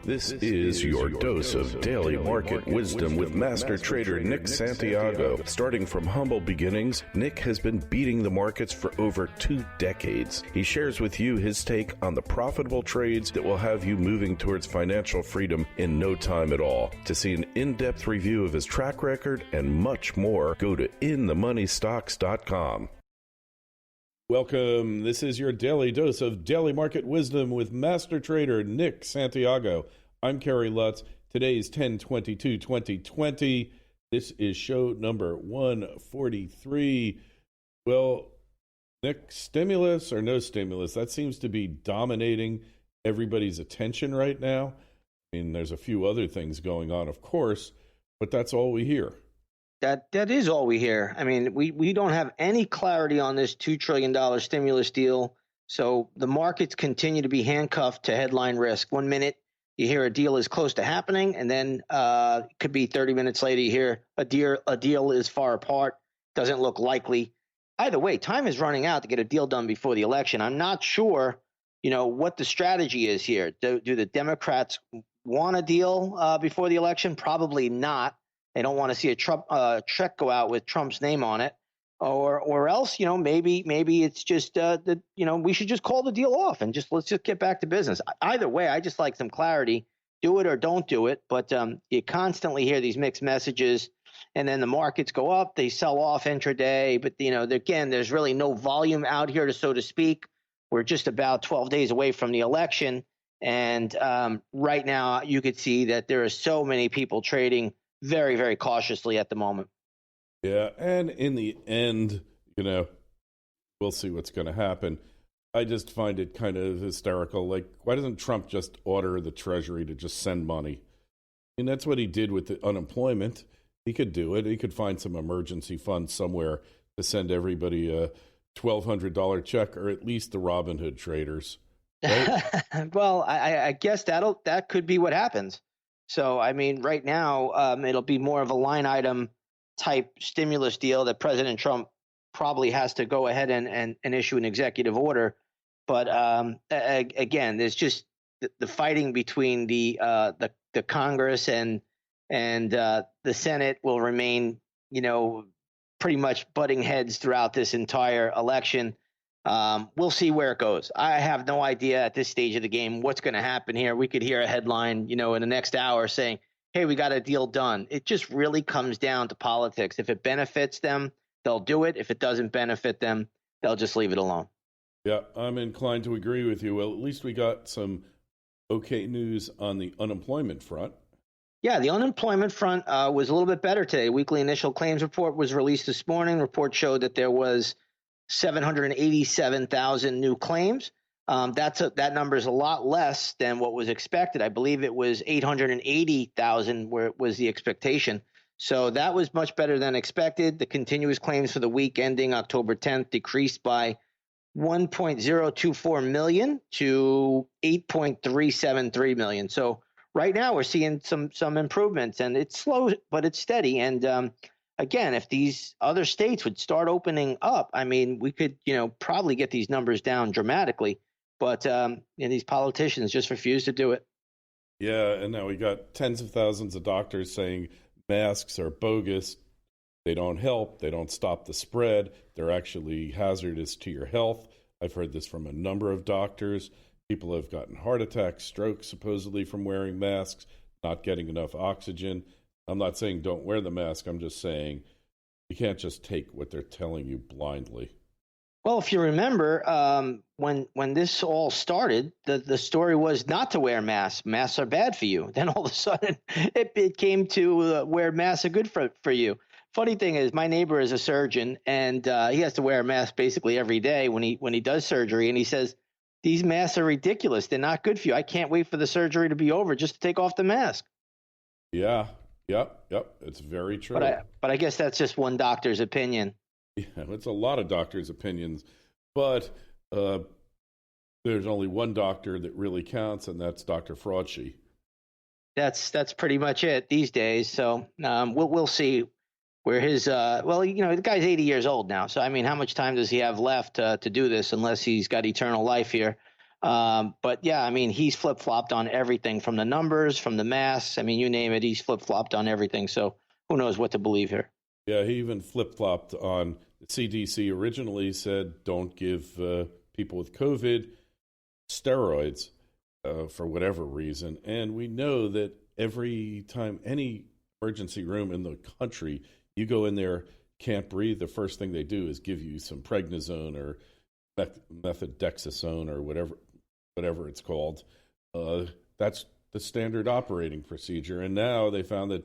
This is your dose of daily market wisdom with master trader Nick Santiago. Starting from humble beginnings, Nick has been beating the markets for over 2 decades. He shares with you his take on the profitable trades that will have you moving towards financial freedom in no time at all. To see an in-depth review of his track record and much more, go to inthemoneystocks.com. Welcome. This is your daily dose of daily market wisdom with master trader Nick Santiago. I'm Kerry Lutz. Today's 10/22/2020. This is show number 143. Well, Nick, stimulus or no stimulus, that seems to be dominating everybody's attention right now. I mean, there's a few other things going on, of course, but that's all we hear. That is all we hear. I mean, we don't have any clarity on this $2 trillion stimulus deal. So the markets continue to be handcuffed to headline risk. 1 minute you hear a deal is close to happening, and then it could be 30 minutes later you hear a deal is far apart, doesn't look likely. Either way, time is running out to get a deal done before the election. I'm not sure, what the strategy is here. Do the Democrats want a deal before the election? Probably not. They don't want to see a check go out with Trump's name on it, or else, maybe it's just we should just call the deal off and let's just get back to business. Either way, I just like some clarity. Do it or don't do it. But you constantly hear these mixed messages, and then the markets go up, they sell off intraday. But again, there's really no volume out here, so to speak. We're just about 12 days away from the election, and right now you could see that there are so many people trading very, very cautiously at the moment. Yeah, and in the end, we'll see what's going to happen. I just find it kind of hysterical. Like, why doesn't Trump just order the Treasury to just send money? And that's what he did with the unemployment. He could do it. He could find some emergency fund somewhere to send everybody a $1,200 check, or at least the Robin Hood traders. Right? Well, I guess that could be what happens. So, I mean, right now, it'll be more of a line item type stimulus deal that President Trump probably has to go ahead and issue an executive order. But again, there's just the fighting between the Congress and the Senate will remain, pretty much butting heads throughout this entire election. We'll see where it goes. I have no idea at this stage of the game what's going to happen here. We could hear a headline, in the next hour saying, hey, we got a deal done. It just really comes down to politics. If it benefits them, they'll do it. If it doesn't benefit them, they'll just leave it alone. Yeah, I'm inclined to agree with you. Well, at least we got some okay news on the unemployment front. Yeah, the unemployment front was a little bit better today. Weekly initial claims report was released this morning. Report showed that there was 787,000 new claims. That number is a lot less than what was expected. I believe it was 880,000 where it was the expectation. So that was much better than expected. The continuous claims for the week ending October 10th decreased by 1.024 million to 8.373 million. So right now we're seeing some improvements, and it's slow, but it's steady. And again, if these other states would start opening up, I mean, we could, probably get these numbers down dramatically. But these politicians just refuse to do it. Yeah, and now we got tens of thousands of doctors saying masks are bogus. They don't help. They don't stop the spread. They're actually hazardous to your health. I've heard this from a number of doctors. People have gotten heart attacks, strokes, supposedly from wearing masks, not getting enough oxygen. I'm not saying don't wear the mask. I'm just saying you can't just take what they're telling you blindly. Well, if you remember, when this all started, the story was not to wear masks. Masks are bad for you. Then all of a sudden, it came to where masks are good for you. Funny thing is, my neighbor is a surgeon, and he has to wear a mask basically every day when he does surgery. And he says, these masks are ridiculous. They're not good for you. I can't wait for the surgery to be over just to take off the mask. Yeah. Yep. It's very true. But I guess that's just one doctor's opinion. Yeah, it's a lot of doctors' opinions. But there's only one doctor that really counts, and that's Dr. Fraudshi. That's pretty much it these days. So we'll see where his the guy's 80 years old now. So I mean, how much time does he have left to do this? Unless he's got eternal life here. But yeah, I mean, he's flip flopped on everything from the numbers, from the masks. I mean, you name it, he's flip flopped on everything. So who knows what to believe here? Yeah, he even flip flopped on the CDC. Originally said don't give people with COVID steroids for whatever reason. And we know that every time any emergency room in the country, you go in there, can't breathe, the first thing they do is give you some prednisone or methotrexate or whatever it's called. That's the standard operating procedure. And now they found that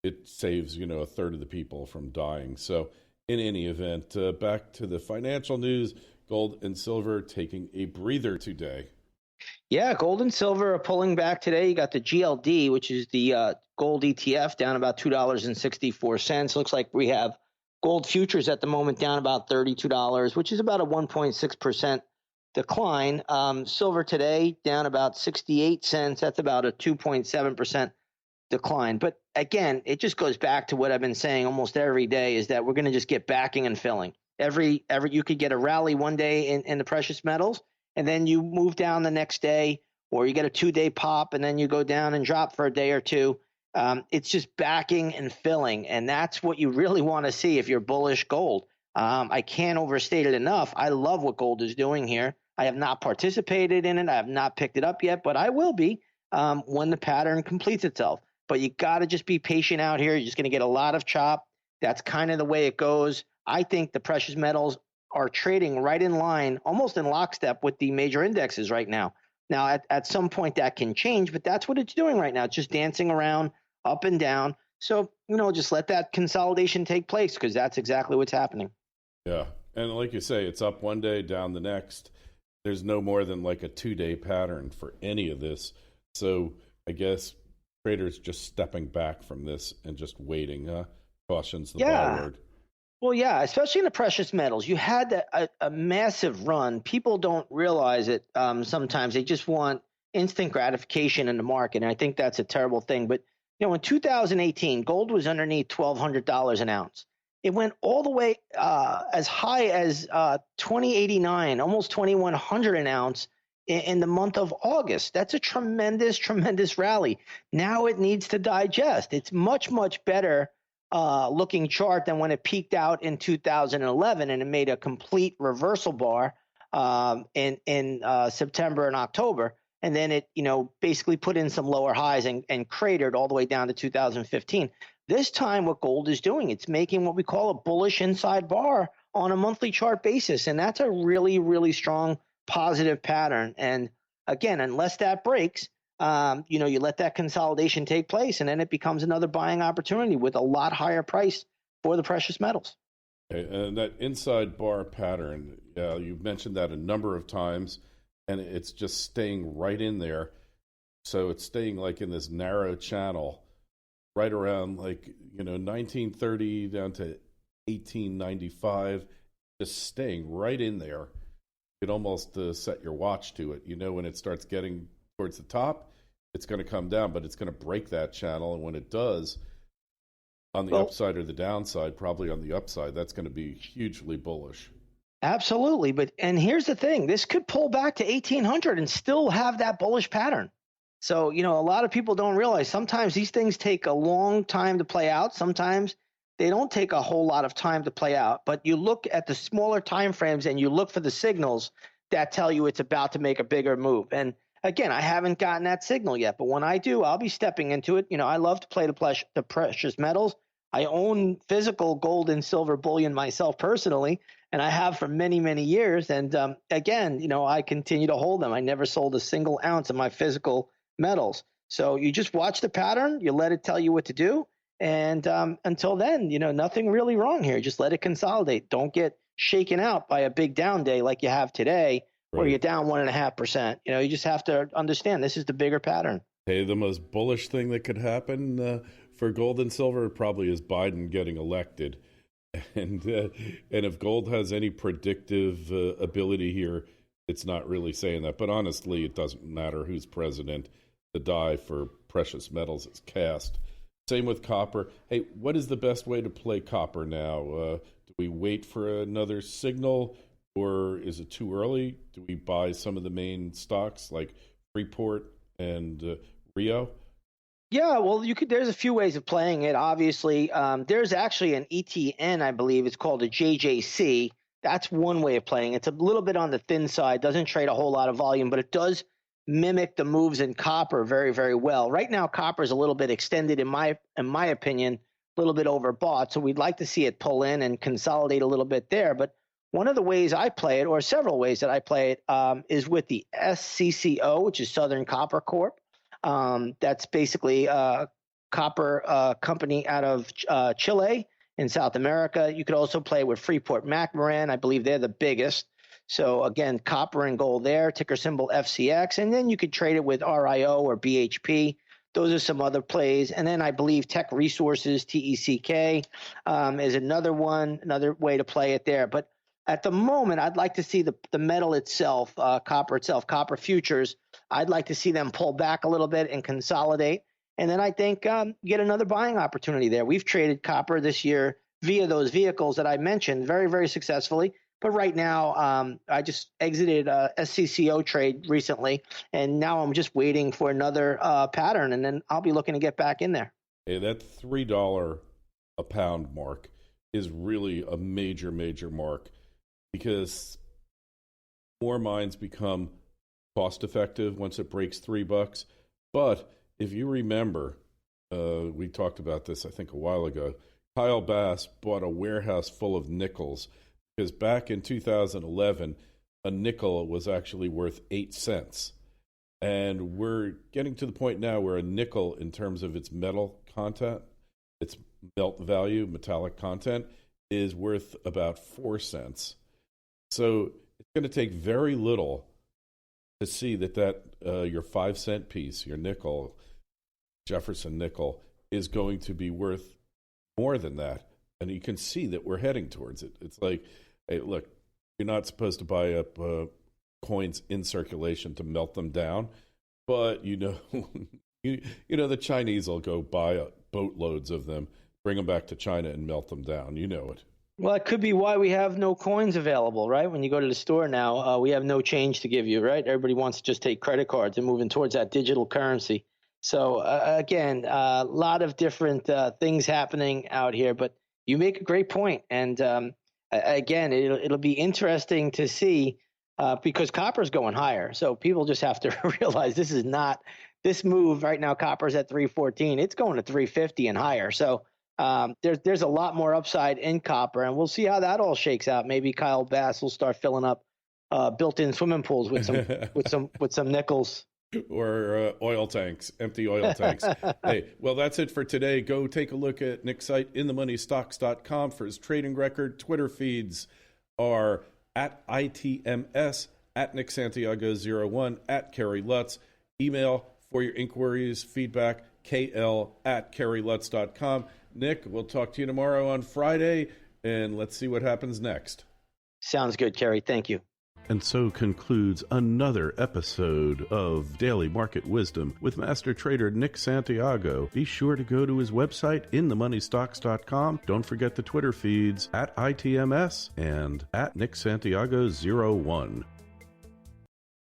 it saves, a third of the people from dying. So in any event, back to the financial news, gold and silver taking a breather today. Yeah, gold and silver are pulling back today. You got the GLD, which is the gold ETF, down about $2.64. Looks like we have gold futures at the moment down about $32, which is about a 1.6% decline. Silver today down about 68 cents. That's about a 2.7% decline. But again, it just goes back to what I've been saying almost every day, is that we're going to just get backing and filling. Every you could get a rally one day in the precious metals, and then you move down the next day, or you get a 2-day pop, and then you go down and drop for a day or two. It's just backing and filling, and that's what you really want to see if you're bullish gold. I can't overstate it enough. I love what gold is doing here. I have not participated in it. I have not picked it up yet, but I will be when the pattern completes itself. But you got to just be patient out here. You're just going to get a lot of chop. That's kind of the way it goes. I think the precious metals are trading right in line, almost in lockstep with the major indexes right now. Now, at some point that can change, but that's what it's doing right now. It's just dancing around up and down. So, just let that consolidation take place, because that's exactly what's happening. Yeah. And like you say, it's up one day, down the next. There's no more than like a 2-day pattern for any of this. So I guess traders just stepping back from this and just waiting. Cautions the byword. Well, yeah, especially in the precious metals. You had a massive run. People don't realize it sometimes. They just want instant gratification in the market, and I think that's a terrible thing. But, in 2018, gold was underneath $1,200 an ounce. It went all the way as high as $2,089, almost $2,100 an ounce in the month of August. That's a tremendous, tremendous rally. Now it needs to digest. It's much, much better looking chart than when it peaked out in 2011 and it made a complete reversal bar in September and October. And then it, basically put in some lower highs and cratered all the way down to 2015. This time what gold is doing, it's making what we call a bullish inside bar on a monthly chart basis. And that's a really, really strong positive pattern. And again, unless that breaks, you let that consolidation take place, and then it becomes another buying opportunity with a lot higher price for the precious metals. Okay, and that inside bar pattern, you've mentioned that a number of times, and it's just staying right in there. So it's staying like in this narrow channel, right around 1930 down to 1895, just staying right in there. You could almost set your watch to it. When it starts getting towards the top, it's going to come down, but it's going to break that channel. And when it does, on the upside or the downside, probably on the upside, that's going to be hugely bullish. Absolutely. And here's the thing. This could pull back to 1800 and still have that bullish pattern. So, a lot of people don't realize sometimes these things take a long time to play out. Sometimes they don't take a whole lot of time to play out. But you look at the smaller time frames and you look for the signals that tell you it's about to make a bigger move. And again, I haven't gotten that signal yet, but when I do, I'll be stepping into it. I love to play the precious metals. I own physical gold and silver bullion myself personally, and I have for many, many years. And again, I continue to hold them. I never sold a single ounce of my physical metals. So you just watch the pattern, you let it tell you what to do. And until then, nothing really wrong here. Just let it consolidate. Don't get shaken out by a big down day like you have today, where you're down 1.5%. You just have to understand this is the bigger pattern. Hey, the most bullish thing that could happen for gold and silver probably is Biden getting elected. And if gold has any predictive ability here, it's not really saying that. But honestly, it doesn't matter who's president. The die for precious metals is cast. Same with copper. Hey, what is the best way to play copper now? Do we wait for another signal? or is it too early? Do we buy some of the main stocks like Freeport and Rio? Yeah, well, you could. There's a few ways of playing it. Obviously, there's actually an ETN, I believe it's called a JJC. That's one way of playing. It's a little bit on the thin side. Doesn't trade a whole lot of volume, but it does mimic the moves in copper very, very well. Right now, copper is a little bit extended, in my opinion, a little bit overbought. So we'd like to see it pull in and consolidate a little bit there. But one of the ways I play it, or several ways that I play it, is with the SCCO, which is Southern Copper Corp. That's basically a copper company out of Chile in South America. You could also play with Freeport-McMoRan. I believe they're the biggest. So again, copper and gold there, ticker symbol FCX. And then you could trade it with RIO or BHP. Those are some other plays. And then I believe Tech Resources, TECK, is another way to play it there. But at the moment, I'd like to see the metal itself, copper futures. I'd like to see them pull back a little bit and consolidate. And then I think get another buying opportunity there. We've traded copper this year via those vehicles that I mentioned very, very successfully. But right now, I just exited a SCCO trade recently, and now I'm just waiting for another pattern, and then I'll be looking to get back in there. Hey, that $3 a pound mark is really a major, major mark, because more mines become cost effective once it breaks $3. But if you remember, we talked about this, I think, a while ago. Kyle Bass bought a warehouse full of nickels, because back in 2011, a nickel was actually worth 8 cents. And we're getting to the point now where a nickel, in terms of its metal content, its melt value, metallic content, is worth about 4 cents. So it's going to take very little to see that your 5 cent piece, your nickel, Jefferson nickel, is going to be worth more than that. And you can see that we're heading towards it. It's like, hey, look, you're not supposed to buy up coins in circulation to melt them down, but you know the Chinese will go buy boatloads of them, bring them back to China and melt them down. You know it. Well, it could be why we have no coins available, right? When you go to the store now, we have no change to give you, right? Everybody wants to just take credit cards and moving towards that digital currency. So again, a lot of different things happening out here, but you make a great point. And again, it'll be interesting to see because copper's going higher. So people just have to realize this move right now. Copper's at 314. It's going to 350 and higher. So there's a lot more upside in copper, and we'll see how that all shakes out. Maybe Kyle Bass will start filling up built-in swimming pools with some nickels. Or empty oil tanks. Hey, well, that's it for today. Go take a look at Nick's site, inthemoneystocks.com, for his trading record. Twitter feeds are at ITMS, at Nick Santiago01, at Kerry Lutz. Email for your inquiries, feedback, KL@KerryLutz.com. Nick, we'll talk to you tomorrow on Friday, and let's see what happens next. Sounds good, Kerry. Thank you. And so concludes another episode of Daily Market Wisdom with Master Trader Nick Santiago. Be sure to go to his website, inthemoneystocks.com. Don't forget the Twitter feeds at ITMS and at Nick Santiago01.